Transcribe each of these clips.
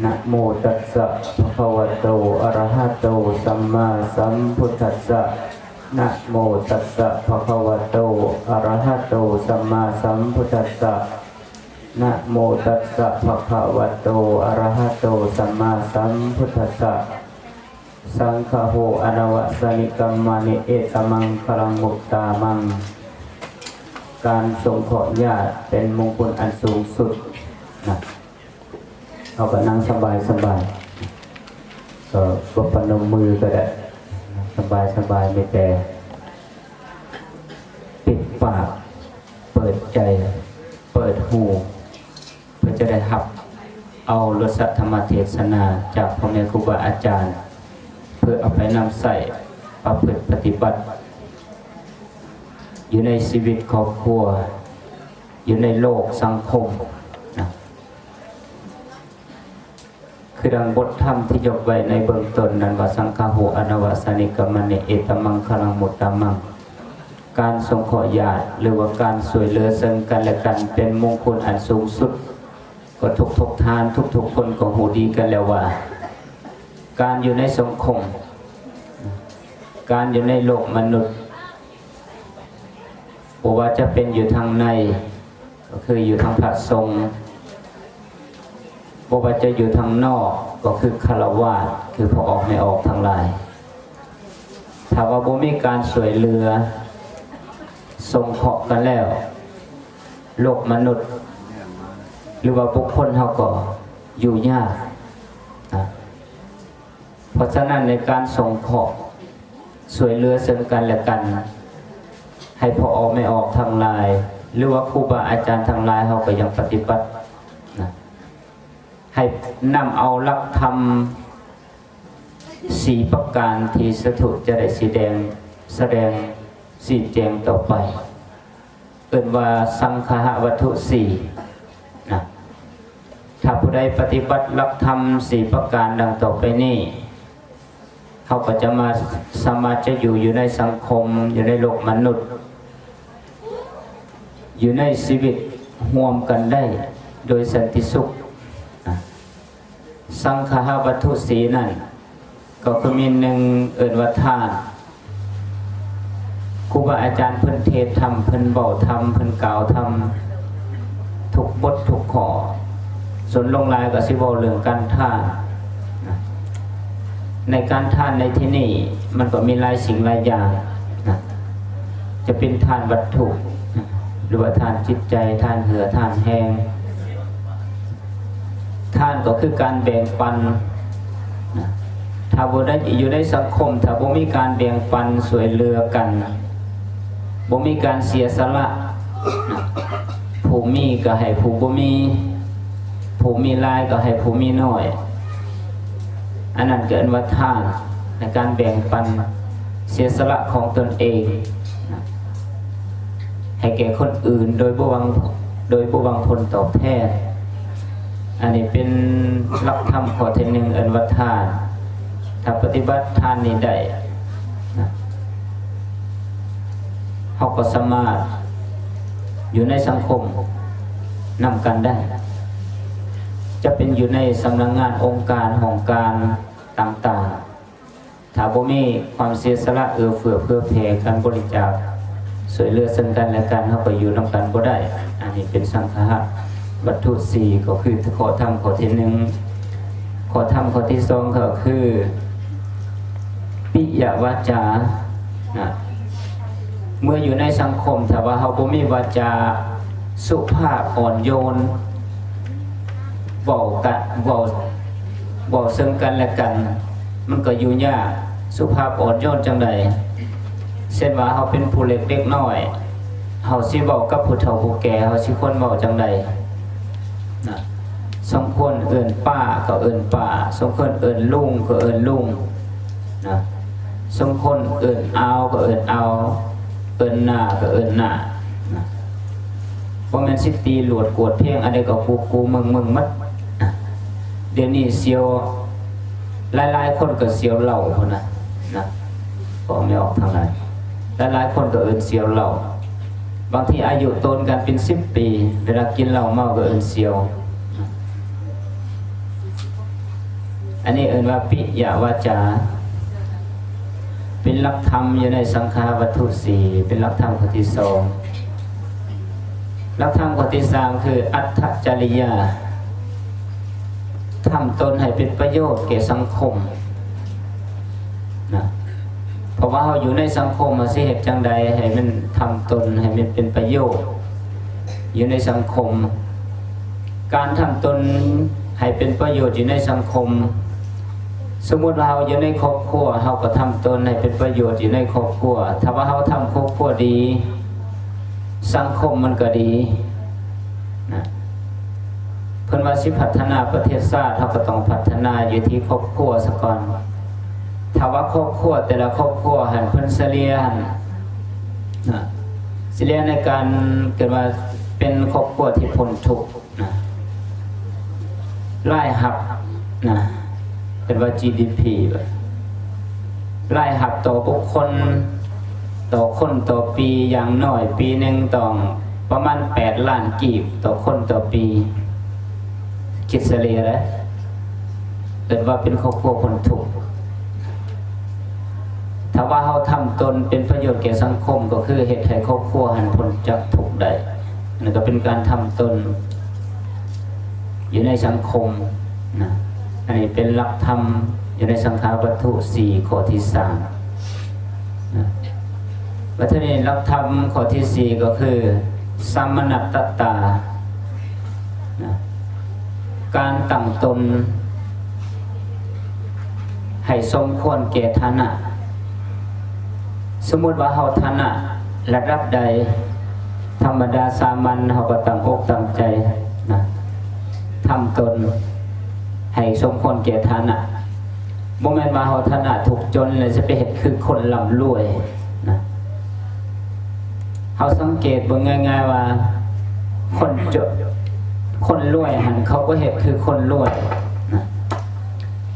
นะโมตัสสะภะคะวะโตอะระหะโตสัมมาสัมพุทธัสสะนะโมตัสสะภะคะวะโตอะระหะโตสัมมาสัมพุทธัสสะนะโมตัสสะภะคะวะโตอะระหะโตสัมมาสัมพุทธัสสะสังฆโหอนวสนิกัมมานิเอตมังคลังมุตตามังการสงเคราะห์ญาติเป็นมงคลอันสูงสุดนะเอาก็นั่งสบายสบายก็ปนมมือก็ได้สบายสบายไม่แต่ปิดปากเปิดใจเปิดหูเพื่อจะได้หับเอารสธรรมเทศนาจากพ่อแม่ครูบาอาจารย์เพื่อเอาไปนำใส่ประพฤติปฏิบัติอยู่ในชีวิตครอบครัวอยู่ในโลกสังคมนะคือดังบทธรรมที่ยกไว้ในเบื้องต้นนั้นว่าสังฆโหอนวสนิกัมมานิเอตมังคลังมุตตามังการสงเคราะห์ญาติหรือว่าการช่วยเหลือซึ่งกันและกันเป็นมงคลอันสูงสุดก็ทุกทานทุกคนก็หูดีกันแล้วว่าการอยู่ในสังคมการอยู่ในโลกมนุษย์บอกว่าจะเป็นอยู่ทางในก็คืออยู่ทางพระสงฆ์บอกว่าจะอยู่ทางนอกก็คือฆราวาสคือพอออกไม่ออกทางหลายถ้าว่าบ่มีการช่วยเหลือสงเคราะห์กันแล้วโลกมนุษย์หรือว่าบุคคลเขาก็อยู่ยากเพราะฉะนั้นในการสงเคราะห์ช่วยเหลือซึ่งกันและกันให้พอออกไม่ออกทางหลายหรือว่าครูบาอาจารย์ทางหลายเขาก็ยังปฏิบัตินะให้นำเอาหลักธรรม4ประการที่สถุจะได้แสดงสี่แจงต่อไปเอ่นว่าสังฆะวัตถุ4นะถ้าผู้ใดปฏิบัติหลักธรรม4ประการดังต่อไปนี้เขาก็จะมาสามารถจะอยู่ในสังคมอยู่ในโลกมนุษย์อยู่ในชีวิตร่วมกันได้โดยสันติสุขสังฆะวัตถุ4นั่นก็คือมีหนึ่งเอ่นว่าทานครูบาอาจารย์เพิ่นเทศธรรมเพิ่นเบาธรรมเพิ่นกล่าวธรรมทุกบททุกข้อส่วนลงรายก็สิเว้าเรื่องการทานในการทานในที่นี้มันก็มีหลายสิ่งหลายอย่างจะเป็นทานวัตถุหรือว่าทานจิตใจทานเหือทานแห้งทานก็คือการแบ่งปันถ้าบ่ได้อยู่ในสังคมถ้าบ่มีการแบ่งปันช่วยเหลือกันบ่มีการเสียสละผู้มีก็ให้ผู้บ่มีผู้มีหลายก็ให้ผู้มีน้อยอันนั้นเกิดว่าทานในการแบ่งปันเสียสละของตนเองให้แก่คนอื่นโดยบ่หวังผลตอบแทนอันนี้เป็นหลักธรรมข้อที่หนึ่งอันว่าทานถ้าปฏิบัติทานนี้ได้เขาก็สามารถอยู่ในสังคมนำกันได้จะเป็นอยู่ในสำนักงานองค์การของการต่างๆถ้าบ่มีความเสียสละเอื้อเฟื้อเพื่อแผ่การบริจาคช่วยเหลือซึ่งกันและกันเขาก็อยู่นำกันบ่ได้อันนี้เป็นสังฆะวัตถุ4ก็คือข้อธรรมข้อที่1ข้อธรรมข้อที่2ก็คือปิยวาจาเมื่ออยู่ในสังคมถ้าว่าเขาบ่มีวาจาสุภาพอ่อนโยนบอกซึ่งกันและกันมันก็อยู่ยากสุภาพอ่อนโยนจังใดเช่นว่าเขาเป็นผู้เล็กน้อยเขาสิเว้ากับผู้เฒ่าผู้แก่เขาสิควรเว้าจังใดสมควรเอิ้นป้าก็เอิ้นป้าสมควรเอิ้นลุงก็เอิ้นลุงสมควรเอิ้นเอาก็เอิ้นเอาเอิ้นหน้าก็เอิ้นหน้าบ่แม่นสิตีหลวดกวดเพียงอันใดก็กูมึงมัดเดี๋ยวนี้เสียวหลายคนก็เสียวเหล้าพุ่นนะก็ไม่ออกทางไหนหลายคนก็เอิ้นเสียวเหล้าบางทีอายุโตนกันเป็น10 ปีเวลากินเหล้าเมาก็เอิ้นเสียว อันนี้เอ่ยว่าปิยวาจาเป็นหลักธรรมอยู่ในสังขารวัตถุสี่เป็นหลักธรรมข้อที่สองหลักธรรมข้อที่สามคืออัตถจริยาทำตนให้เป็นประโยชน์แก่สังคมนะเพราะว่าเราอยู่ในสังคมมาสิเหตุจังใดให้มันทำตนให้มันเป็นประโยชน์อยู่ในสังคมการทำตนให้เป็นประโยชน์อยู่ในสังคมสมมุติเราอยู่ในครอบครัวเราก็ทำตนให้เป็นประโยชน์อยู่ในครอบครัวถ้าว่าเราทำครอบครัวดีสังคมมันก็ดีนะเพิ่นว่าสิพัฒนาประเทศชาติเราก็ต้องพัฒนาอยู่ที่ครอบครัวซะก่อนถ้าว่าครอบครัวแต่ละครอบครัวหันเพิ่นเสลียหันนะเสลียในการเกิดมาเป็นครอบครัวที่พ้นทุกข์นะรายรับนะเป็นว่า GDP แบบรายรับต่อบุคคลต่อคนต่อปีอย่างน้อยปีหนึ่งต้องประมาณ8 ล้านกีบต่อคนต่อปีคิดเฉลี่ยแล้วเป็นว่าเป็นครอบครัวคนทุกข์ถ้าว่าเขาทำตนเป็นประโยชน์แก่สังคมก็คือเหตุให้ครอบครัวหันพ้นจากทุกข์ได้นั่นก็เป็นการทำตนอยู่ในสังคมนะอันนี้เป็นหลักธรรมอยู่ในสังขารวัตถุ4ข้อที่3นะวัฒนีหลักธรรมข้อที่4ก็คือสัมมนัตตตานะการตั้งตนให้สมควรแก่ฐานะสมมุติว่าเฮาฐานะระดับใดธรรมดาสามัญเฮาก็ตั้งอกตั้งใจนะทำตนให้สมควรแก่ฐานะบ่แม่นว่าเฮาฐานะถูกจนเลยจะไปเฮ็ดคือคนร่ำรวยนะเฮาสังเกตเบิ่งง่ายๆว่าคนจนคนรวยหันเขาก็เฮ็ดคือคนรวยนะ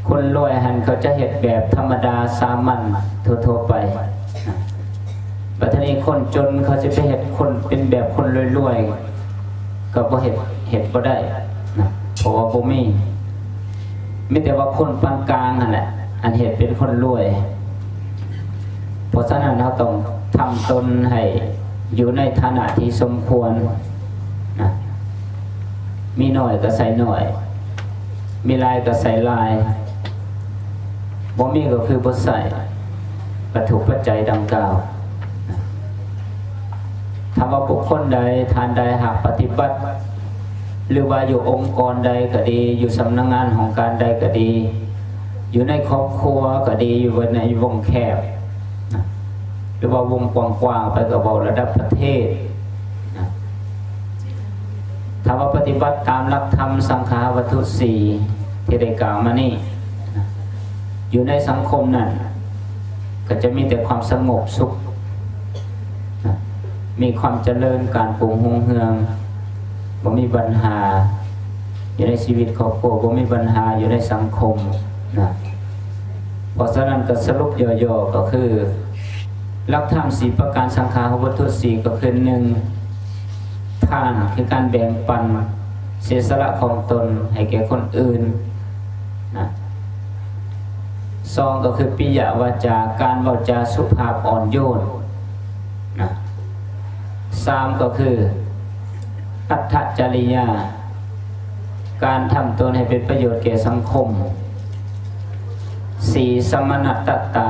คนรวยหันเขาจะเฮ็ดแบบธรรมดาสามัญทั่วๆไปนะบัดนี้คนจนเขาจะไปเฮ็ดคนเป็นแบบคนรวยๆก็บ่เฮ็ดบ่ได้นะเพราะว่าบ่มีแต่ว่าคนปานกลางนั่นแหละอันเฮ็ดเป็นคนรวยเพราะฉะนั้นเราต้องทำตนให้อยู่ในฐานะที่สมควรนะมีน้อยก็ใส่น้อยมีลายก็ใส่ลายบ่มีก็คือบ่ใส่วัตถุปัจจัยดังกล่าวถ้าว่าบุคคลใดทานใดหากปฏิบัติหรือว่าอยู่องค์กรใดก็ดีอยู่สำนักงานของการใดก็ดีอยู่ในครอบครัวก็ดีอยู่ในวงแคบหรือว่าวงกว้างๆไปก็บอกระดับประเทศถ้าว่าปฏิบัติตามหลักธรรมสังขารวัตถุ4ที่ได้กล่าวมานี่อยู่ในสังคมนั้นก็จะมีแต่ความสงบสุขมีความเจริญการปรุงรุ่งเรืองบ่มีปัญหาอยู่ในชีวิตครอบครัวบ่มีปัญหาอยู่ในสังคมนะเพราะฉะนั้นก็สรุปย่อๆก็คือหลักธรรม4ประการสังขารวัตถุ4ก็คือ1ทานคือการแบ่งปันเสียสละของตนให้แก่คนอื่นนะ2ก็คือปิยวาจาการเว้าจาสุภาพอ่อนโยนนะ3ก็คืออัตถจริยาการทำตนให้เป็นประโยชน์แก่สังคม4สัมมนัตตตา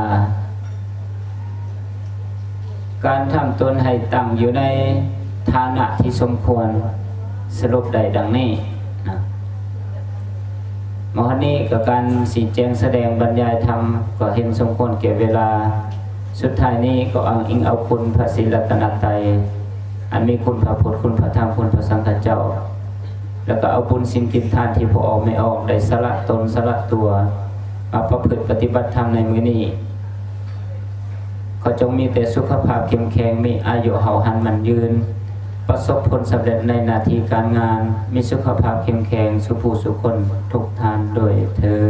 การทำตนให้ตั้งอยู่ในฐานะที่สมควรสรุปได้ดังนี้นะมหนี้กับการสีแจงแสดงบรรยายธรรมก็เห็นสมควรแก่เวลาสุดท้ายนี้ก็อ้างอิงเอาคุณพระศรีรัตนตรัยอันมีคุณพระพุทธคุณพระธรรมคุณพระสังฆเจ้าแล้วก็เอาบุญสินกินทานที่พอออกไม่ออกได้สละตนสละตัวมาประพฤติปฏิบัติธรรมในมื้อนี้ขอจงมีแต่สุขภาพเข้มแข็งมีอายุเฮาหันมันยืนประสบผลสำเร็จในหน้าที่การงานมีสุขภาพเข้มแข็งสุขผู้สุขคนทุกท่านโดยเธอ